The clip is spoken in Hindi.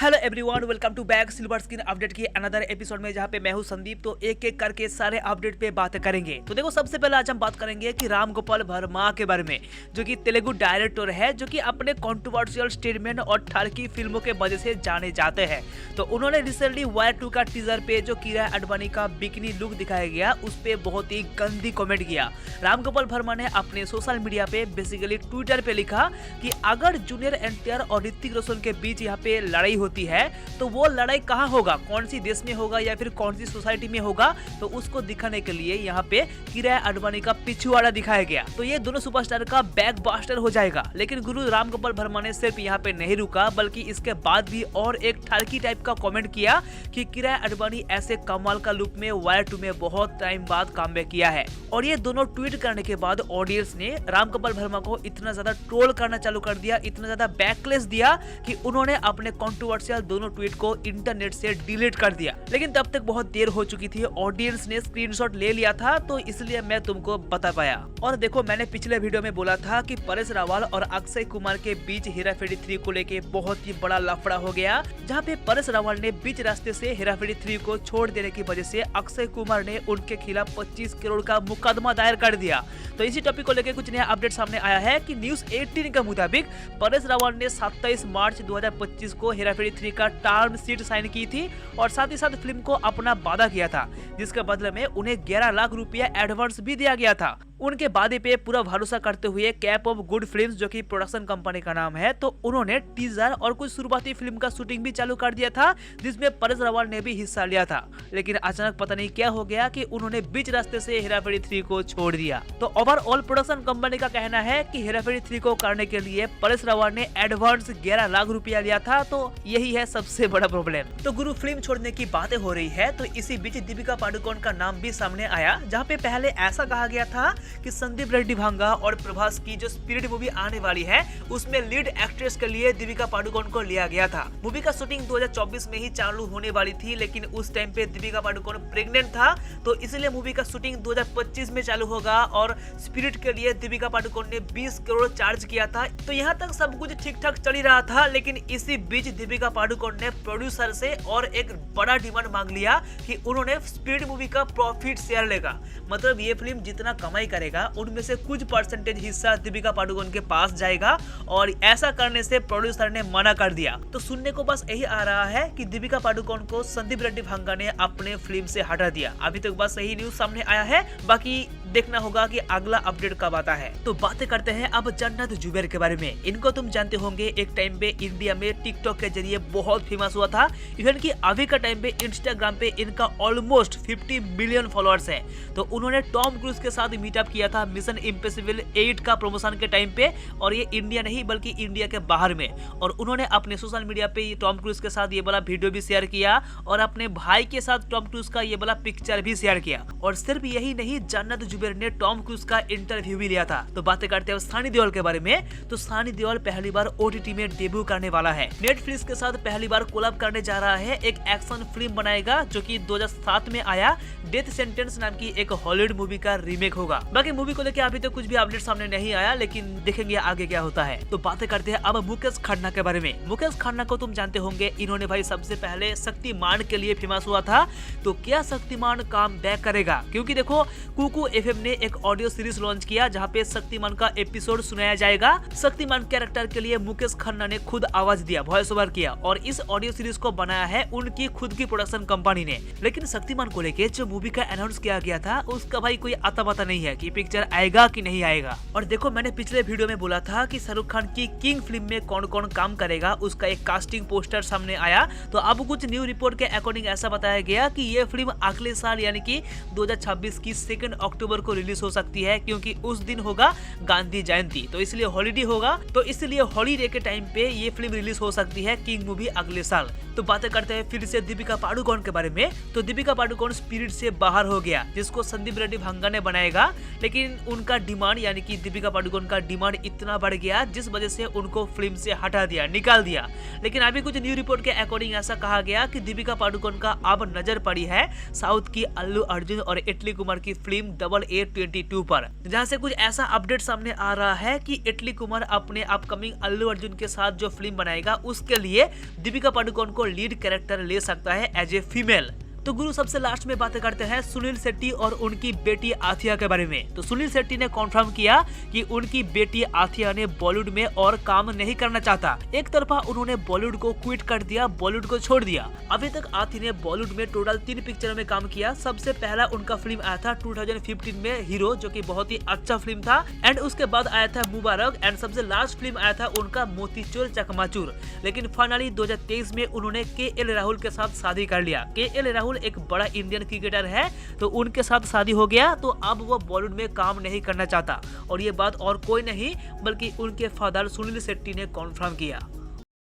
Hello everyone, welcome to back silver screen update की अनदर एपिसोड में, जहां पे मैं हूं संदीप। तो एक एक करके सारे अपडेट पे बात करेंगे। तो देखो, सबसे पहले आज हम बात करेंगे कि राम गोपाल वर्मा के बारे में, जो कि तेलुगु डायरेक्टर है, जो कि अपने कंट्रोवर्शियल स्टेटमेंट और ठरकी फिल्मों के वजह से जाने जाते हैं। तो उन्होंने रिसेंटली वायर 2 का टीजर पे जो किरा आडवाणी का बिकिनी लुक दिखाया गया, उस पे बहुत ही गंदी कमेंट किया। राम गोपाल वर्मा ने अपने सोशल मीडिया पे बेसिकली ट्विटर पे लिखा कि अगर जूनियर एनटीआर और ऋतिक रोशन के बीच यहाँ पे लड़ाई होती है तो वो लड़ाई कहाँ होगा, कौन सी देश में होगा या फिर कौन सी सोसाइटी में होगा। तो उसको दिखाने के लिए यहाँ पे किरा आडवाणी का पिछुआड़ा दिखाया गया। तो ये दोनों सुपरस्टार का बैकबस्टर हो जाएगा। लेकिन गुरु राम गोपाल वर्मा ने सिर्फ यहाँ पे नहीं रुका, बल्कि इसके बाद भी और एक ठरकी टाइप का कमेंट किया कि किरा आडवाणी ऐसे कमाल का लुक में वायर 2 में बहुत टाइम बाद काम बैक किया है। और ये दोनों ट्वीट करने के बाद ऑडियंस ने राम गोपाल वर्मा को इतना ज्यादा ट्रोल करना चालू कर दिया, इतना ज्यादा बैकलेस दिया कि उन्होंने अपने कंट्रोवर्शियल दोनों ट्वीट को इंटरनेट से डिलीट कर दिया। लेकिन तब तक बहुत देर हो चुकी थी, ऑडियंस ने स्क्रीनशॉट ले लिया था, तो इसलिए मैं तुमको बता पाया। और देखो, मैंने पिछले वीडियो में बोला था कि परेश रावल और अक्षय कुमार के बीच हेरा फेरी 3 को लेके बहुत ही बड़ा लफड़ा हो गया, जहाँ पे परेश रावल ने बीच रास्ते से हेरा फेरी 3 को छोड़ देने की वजह से अक्षय कुमार ने उनके खिलाफ 25 करोड़ का मुकदमा दायर कर दिया। तो इसी टॉपिक को लेकर कुछ नया अपडेट सामने आया है कि न्यूज 18 के मुताबिक परेश रावल ने 27 मार्च 2025 को हेरा फेरी 3 का टर्म शीट साइन की थी और साथ ही साथ फिल्म को अपना वादा किया था, जिसके बदले में उन्हें 11 लाख रुपया एडवांस भी दिया गया था। उनके वादे पे पूरा भरोसा करते हुए कैप ऑफ गुड फिल्म्स, जो कि प्रोडक्शन कंपनी का नाम है, तो उन्होंने टीजर और कुछ शुरुआती फिल्म का शूटिंग भी चालू कर दिया था, जिसमें परेश रावल ने भी हिस्सा लिया था। लेकिन अचानक पता नहीं क्या हो गया कि उन्होंने बीच रास्ते से हेरा फेरी 3 को छोड़ दिया। तो ओवरऑल प्रोडक्शन कंपनी का कहना है कि हेरा फेरी 3 को करने के लिए परेश रावल ने एडवांस 11 लाख रुपया लिया था। तो यही है सबसे बड़ा प्रॉब्लम। तो गुरु फिल्म छोड़ने की बातें हो रही है, तो इसी बीच दीपिका पादुकोण का नाम भी सामने आया, जहाँ पे पहले ऐसा कहा गया था कि संदीप रेड्डी भांगा और प्रभास की जो स्पिरिट मूवी आने वाली है, उसमें लीड एक्ट्रेस के लिए दीपिका पादुकोण को लिया गया था। मूवी का शूटिंग 2024 में ही चालू होने वाली थी, लेकिन उस टाइम पे दीपिका पादुकोण प्रेग्नेंट था, तो इसलिए मूवी का शूटिंग 2025 में चालू होगा और स्पिरिट के लिए दीपिका पादुकोण ने 20 करोड़ चार्ज किया था। तो यहाँ तक सब कुछ ठीक ठाक चल ही रहा था, लेकिन इसी बीच दीपिका पादुकोण ने प्रोड्यूसर से और एक बड़ा डिमांड मांग लिया कि उन्होंने स्पिरिट मूवी का प्रॉफिट शेयर लेगा। मतलब ये फिल्म जितना कमाई करेगा उनमें से कुछ परसेंटेज हिस्सा दीपिका पादुकोण के पास जाएगा, और ऐसा करने से प्रोड्यूसर ने मना कर दिया। तो सुनने को बस यही आ रहा है कि दीपिका पादुकोण को संदीप रेड्डी भांगा ने अपने फिल्म से हटा दिया। अभी तक बस यही न्यूज सामने आया है, बाकी देखना होगा कि अगला अपडेट कब आता है। तो बातें करते हैं अब जन्नत जुबैर के बारे में। इनको तुम जानते होंगे, एक टाइम पे इंडिया में टिकटॉक के जरिए बहुत फेमस हुआ था। इवन कि अभी का टाइम पे इंस्टाग्राम पे इनका ऑलमोस्ट 50 मिलियन फॉलोअर्स है। तो उन्होंने टॉम क्रूज के साथ मीटअप किया था मिशन इम्पॉसिबल 8 का प्रमोशन के टाइम पे, और ये इंडिया नहीं बल्कि इंडिया के बाहर में। और उन्होंने अपने सोशल मीडिया पे टॉम क्रूज के साथ ये वाला वीडियो भी शेयर किया, और अपने भाई के साथ टॉम क्रूज का ये वाला पिक्चर भी शेयर किया। और सिर्फ यही नहीं, जन्नत जुबैर ने टॉम क्रूज का इंटरव्यू भी लिया था। तो बातें करते हैं सनी देओल के बारे में। तो सनी देओल पहली बार ओटीटी में डेब्यू करने वाला है। नेटफ्लिक्स के साथ पहली बार कोलैब करने जा रहा है। एक एक्शन फिल्म बनाएगा, जो कि 2007 में आया डेथ सेंटेंस नाम की एक हॉलीवुड मूवी का रीमेक होगा। बाकी मूवी को लेकर अभी तो कुछ भी अपडेट सामने नहीं आया, लेकिन देखेंगे आगे क्या होता है। तो बातें करते हैं अब मुकेश खन्ना के बारे में। मुकेश खन्ना को तुम जानते होंगे, इन्होंने भाई सबसे पहले शक्तिमान के लिए फेमस हुआ था। तो क्या शक्तिमान काम बैक करेगा? क्योंकि देखो, कुकू एफएम ने एक ऑडियो सीरीज लॉन्च किया, जहाँ पे शक्तिमान का एपिसोड सुनाया जाएगा। शक्तिमान कैरेक्टर के लिए मुकेश खन्ना ने खुद आवाज दिया, वॉइस ओवर किया, और इस ऑडियो सीरीज को बनाया है उनकी खुद की प्रोडक्शन कंपनी ने। लेकिन शक्तिमान को लेके जो मूवी का अनाउंस किया गया था, उसका भाई कोई आता पता नहीं है कि पिक्चर आएगा कि नहीं आएगा। और देखो, मैंने पिछले वीडियो में बोला था कि शाहरुख खान की किंग फिल्म में कौन कौन काम करेगा, उसका एक कास्टिंग पोस्टर सामने आया। तो अब कुछ न्यू रिपोर्ट के अकॉर्डिंग ऐसा बताया गया कि ये फिल्म अगले साल यानी कि 2026 की 2 अक्टूबर को रिलीज हो सकती है, क्योंकि उस दिन होगा गांधी जयंती, तो इसलिए हॉलीडे होगा। तो इसलिए हॉलीडे के टाइम पे ये फिल्म रिलीज हो सकती है, किंग मूवी अगले साल। तो बातें करते हैं फिर से दीपिका पादुकोण के बारे में। तो दीपिका पादुकोण स्पिरिट से बाहर हो गया, जिसको संदीप रेड्डी भांगा ने बनाएगा। लेकिन उनका डिमांड यानी कि दीपिका पादुकोण का डिमांड इतना बढ़ गया, जिस वजह से उनको फिल्म से हटा दिया, निकाल दिया। लेकिन अभी कुछ न्यू रिपोर्ट के अकॉर्डिंग ऐसा कहा गया कि दीपिका पादुकोण का अब नजर पड़ी है साउथ की अल्लू अर्जुन और इटली कुमार की फिल्म डबल A22 पर, जहां से कुछ ऐसा अपडेट सामने आ रहा है कि इटली कुमार अपने अपकमिंग अल्लू अर्जुन के साथ जो फिल्म बनाएगा उसके लिए दीपिका पादुकोण को लीड कैरेक्टर ले सकता है एज ए फीमेल। तो गुरु सबसे लास्ट में बातें करते हैं सुनील शेट्टी और उनकी बेटी आथिया के बारे में। तो सुनील शेट्टी ने कॉन्फर्म किया कि उनकी बेटी आथिया ने बॉलीवुड में और काम नहीं करना चाहता। एक तरफा उन्होंने बॉलीवुड को क्विट कर दिया, बॉलीवुड को छोड़ दिया। अभी तक आथी ने बॉलीवुड में टोटल 3 पिक्चरों में काम किया। सबसे पहला उनका फिल्म आया था 2015 में हीरो, जो की बहुत ही अच्छा फिल्म था। एंड उसके बाद आया था मुबारक एंड सबसे लास्ट फिल्म आया था उनका मोतीचूर चकमाचूर। लेकिन फाइनली 2023 में उन्होंने KL राहुल के साथ शादी कर लिया। KL राहुल एक बड़ा इंडियन क्रिकेटर है, तो उनके साथ शादी हो गया। तो अब वो बॉलीवुड में काम नहीं करना चाहता और ये बात और कोई नहीं बल्कि उनके फादर सुनील शेट्टी ने कॉन्फर्म किया।